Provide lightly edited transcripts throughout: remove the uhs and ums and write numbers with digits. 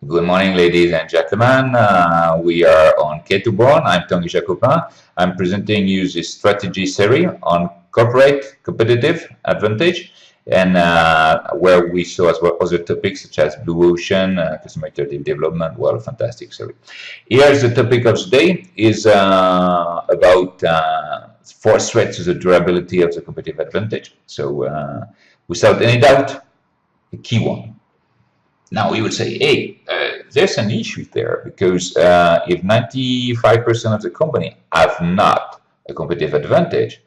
Good morning, ladies and gentlemen. We are on K2Born. I'm Tanguy Jacopin. I'm presenting you this strategy series on corporate competitive advantage, and where we saw as well other topics such as blue ocean, customer iterative development. Well, fantastic series. Here's the topic of today is about four threats to the durability of the competitive advantage. So, without any doubt, the key one. Now we would say, hey, there's an issue there because if 95% of the company have not a competitive advantage,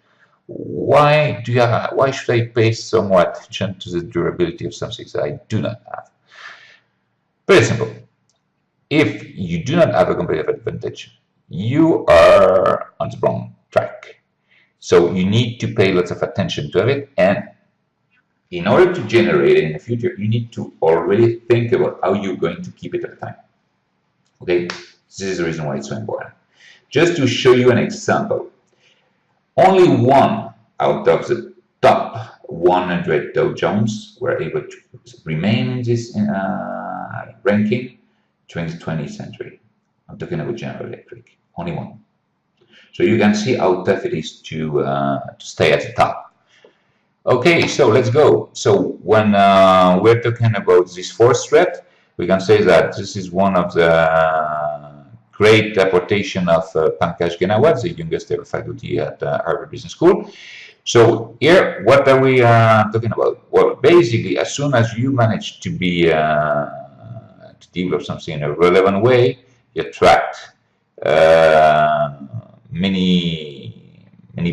why should I pay so much attention to the durability of something that I do not have? Very simple. If you do not have a competitive advantage, you are on the wrong track. So you need to pay lots of attention to it, and in order to generate it in the future, you need to already think about how you're going to keep it at the time. Okay, this is the reason why it's so important. Just to show you an example, only one out of the top 100 Dow Jones were able to remain in this ranking during the 20th century. I'm talking about General Electric, only one. So you can see how tough it is to stay at the top. Okay, so let's go. So when we're talking about this fourth threat, we can say that this is one of the great aportation of Pankaj Ganawat, the youngest ever faculty at Harvard Business School. So here, what are we talking about? Well, basically, as soon as you manage to be to develop something in a relevant way, you attract many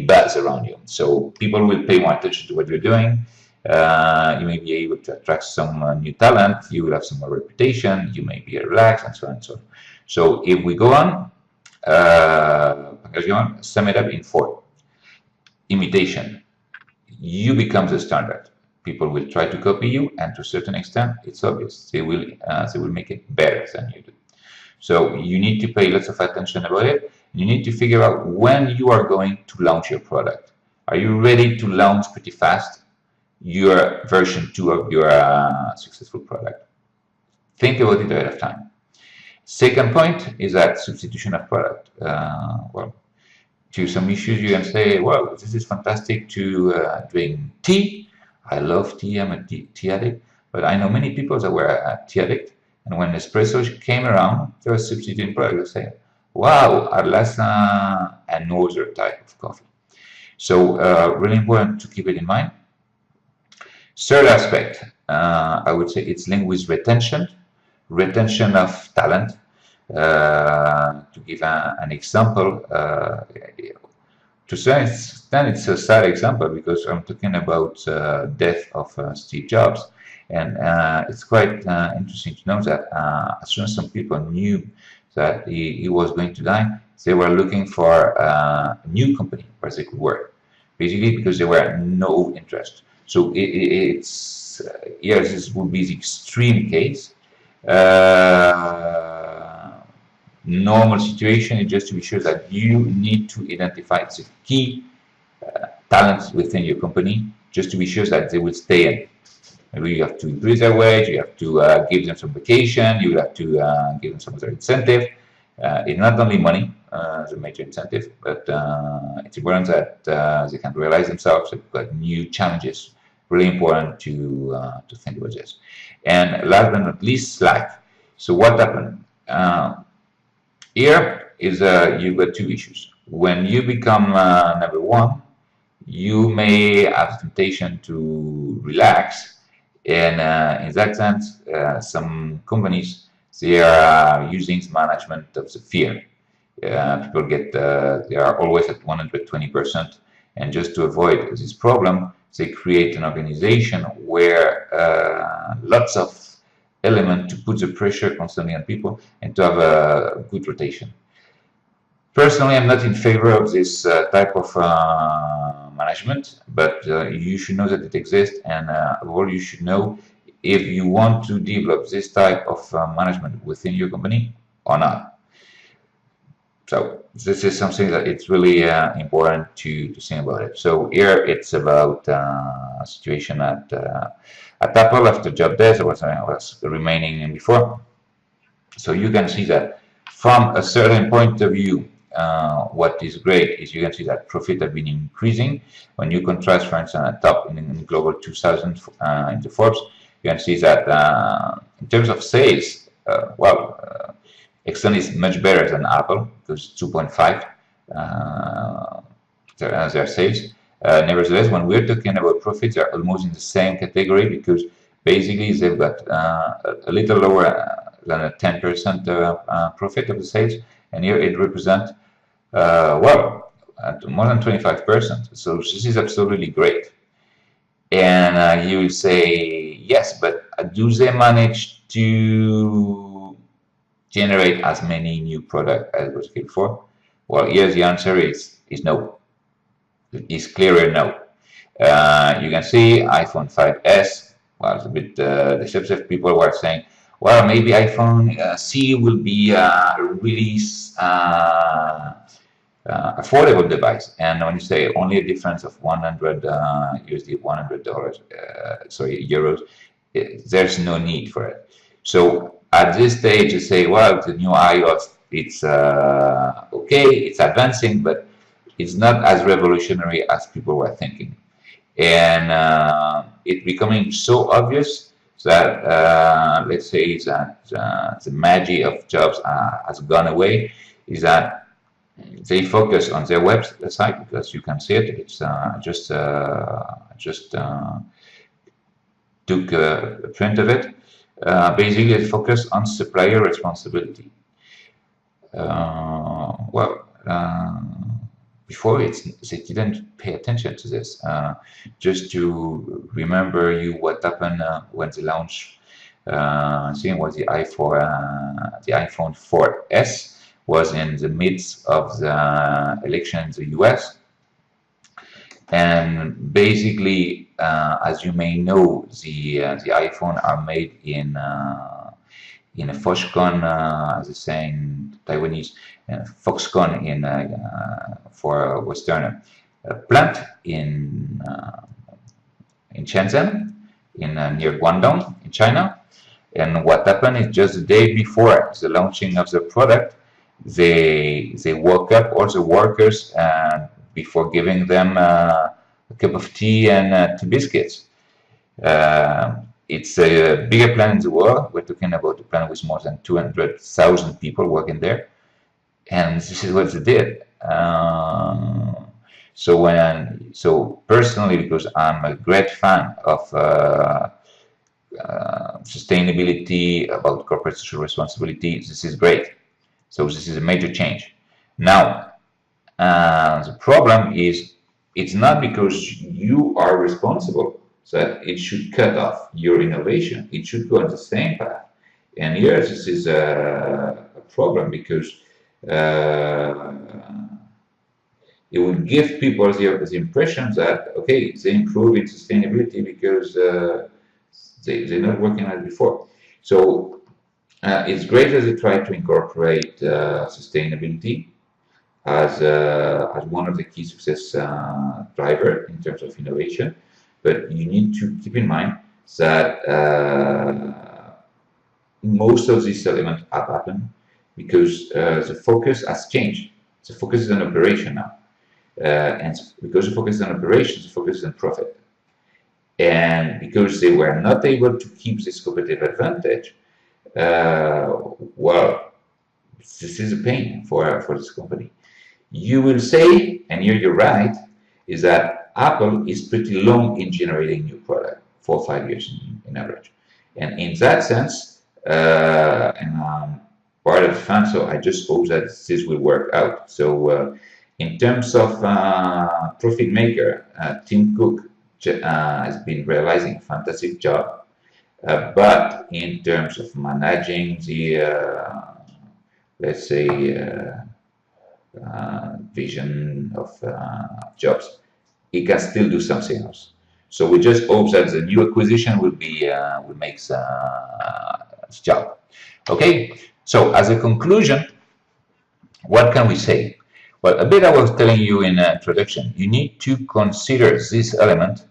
buzz around you. So people will pay more attention to what you're doing. You may be able to attract some new talent. You will have some more reputation. You may be relaxed, and so on and so on. So if we go on, sum it up in four. Imitation. You become the standard. People will try to copy you, and to a certain extent, it's obvious they will make it better than you do. So you need to pay lots of attention about it. You need to figure out when you are going to launch your product. Are you ready to launch pretty fast your version 2 of your successful product? Think about it ahead of time. Second point is that substitution of product. Well, to some issues you can say, well, this is fantastic to drink tea. I love tea, I'm a tea addict, but I know many people that were a tea addict, and when espresso came around, they were substituting products. They say, wow, Arlasa, another type of coffee. So really important to keep it in mind. Third aspect, I would say it's linked with retention of talent. To give an example, to some extent it's a sad example because I'm talking about death of Steve Jobs, and it's quite interesting to know that as soon as some people knew that he was going to die, they were looking for a new company where they could work, basically because there were no interest. So it's yes, this would be the extreme case. Normal situation is just to be sure that you need to identify the key talents within your company, just to be sure that they will stay in. Maybe you have to increase their wage, you have to give them some vacation, you have to give them some other incentive. It's not only money as a major incentive, but it's important that they can realize themselves. They've got new challenges. Really important to think about this. And last but not least, Slack. So what happened? Here is you've got two issues. When you become number one, you may have the temptation to relax, and in that sense, some companies they are using management of the fear. People get they are always at 120%, and just to avoid this problem, they create an organization where lots of elements to put the pressure constantly on people and to have a good rotation. Personally, I'm not in favor of this type of management, but you should know that it exists, and all you should know if you want to develop this type of management within your company or not. So this is something that it's really important to think about it. So here it's about a situation at Apple after Job Death, I was remaining before. So you can see that from a certain point of view, what is great is you can see that profit have been increasing. When you contrast, for instance, at top in Global 2000 in the Forbes, you can see that in terms of sales, Exxon is much better than Apple because 2.5 their sales. Nevertheless, when we're talking about profits, they're almost in the same category because basically they've got a little lower than a 10% profit of the sales, and here it represents more than 25%. So this is absolutely great. And you will say, yes, but do they manage to generate as many new products as was before? Well, here the answer is no. It's clearer no. You can see iPhone 5S was a bit deceptive. People were saying, well, maybe iPhone C will be release affordable device, and when you say only a difference of 100 USD, euros, there's no need for it. So at this stage, you say, well, the new iOS, it's okay, it's advancing, but it's not as revolutionary as people were thinking, and it's becoming so obvious that let's say that the magic of Jobs has gone away. Is that they focus on their website, because you can see it. It's just took a print of it. Basically, they focus on supplier responsibility. Before they didn't pay attention to this. Just to remember you what happened when they launched. I think it was the iPhone 4S. Was in the midst of the election in the US, and basically, as you may know, the iPhone are made in a Foxconn, as they say in Taiwanese, Foxconn for Western plant in Shenzhen, near Guangdong in China. And what happened is just the day before the launching of the product, they woke up all the workers before giving them a cup of tea and 2 biscuits. It's a bigger plant in the world. We're talking about a plant with more than 200,000 people working there, and this is what they did. So personally, because I'm a great fan of sustainability, about corporate social responsibility, this is great. So this is a major change. Now, the problem is, it's not because you are responsible that it should cut off your innovation. It should go on the same path. And here, this is a problem, because it would give people the impression that, okay, they improve in sustainability because they're not working as before. So it's great that they try to incorporate sustainability as one of the key success driver in terms of innovation, but you need to keep in mind that most of these elements have happened because the focus has changed. The focus is on operation now, and because the focus is on operations, the focus is on profit. And because they were not able to keep this competitive advantage, this is a pain for this company. You will say, and here you're right, is that Apple is pretty long in generating new product, 4 or 5 years in average. And in that sense, and I'm part of the fan, so I just hope that this will work out. So in terms of profit maker, Tim Cook has been realizing a fantastic job. But in terms of managing the, let's say, vision of Jobs, he can still do something else. So we just hope that the new acquisition will make its job. Okay. So as a conclusion, what can we say? Well, a bit I was telling you in the introduction. You need to consider this element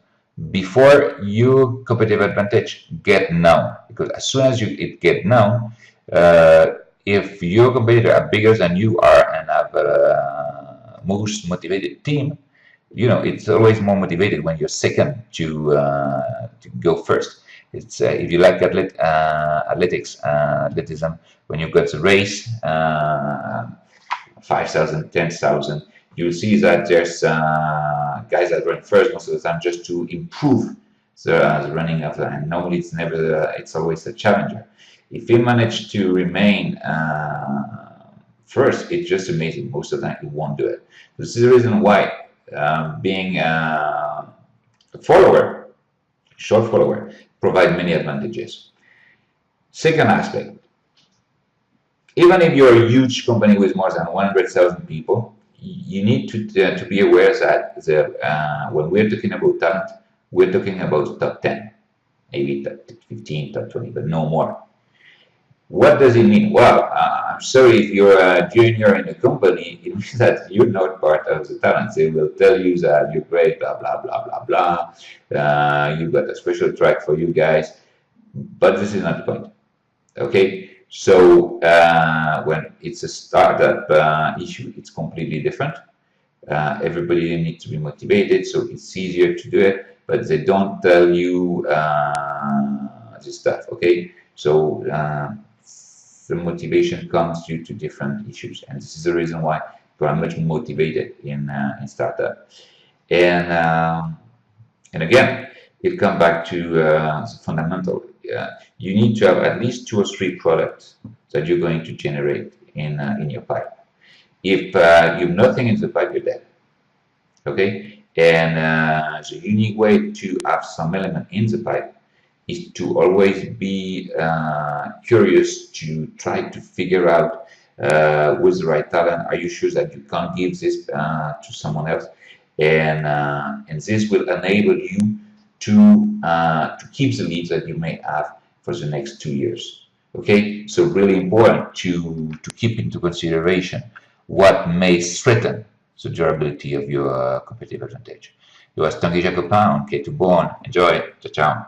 before your competitive advantage get known, because as soon as it get known, If your competitor are bigger than you are and have most motivated team, it's always more motivated when you're second to go first. It's if you like athleticism, when you've got the race, 5,000, 10,000, you'll see that there's guys that run first most of the time just to improve the running of the, and normally it's never, it's always a challenger. If you manage to remain first, it's just amazing. Most of the time, you won't do it. This is the reason why being a follower, short follower, provide many advantages. Second aspect, even if you're a huge company with more than 100,000 people, you need to be aware that when we're talking about talent, we're talking about top 10, maybe top 15, top 20, but no more. What does it mean? Well, I'm sorry, if you're a junior in a company, it means that you're not part of the talent. They will tell you that you're great, blah, blah, blah, blah, blah. You've got a special track for you guys, but this is not the point. Okay, so when it's a startup issue, it's completely different. Everybody needs to be motivated, so it's easier to do it, but they don't tell you this stuff, okay? So the motivation comes due to different issues, and this is the reason why people are much more motivated in startup. And again, it comes back to the fundamental. You need to have at least 2 or 3 products that you're going to generate in your pipe. If you have nothing in the pipe, you're dead. Okay, and the unique way to have some element in the pipe is to always be curious to try to figure out who's the right talent. Are you sure that you can't give this to someone else? And this will enable you to keep the leads that you may have for the next 2 years. Okay, so really important to keep into consideration what may threaten the durability of your competitive advantage. It was Tanguy Jacopin on K2Born. Enjoy. Ciao, ciao.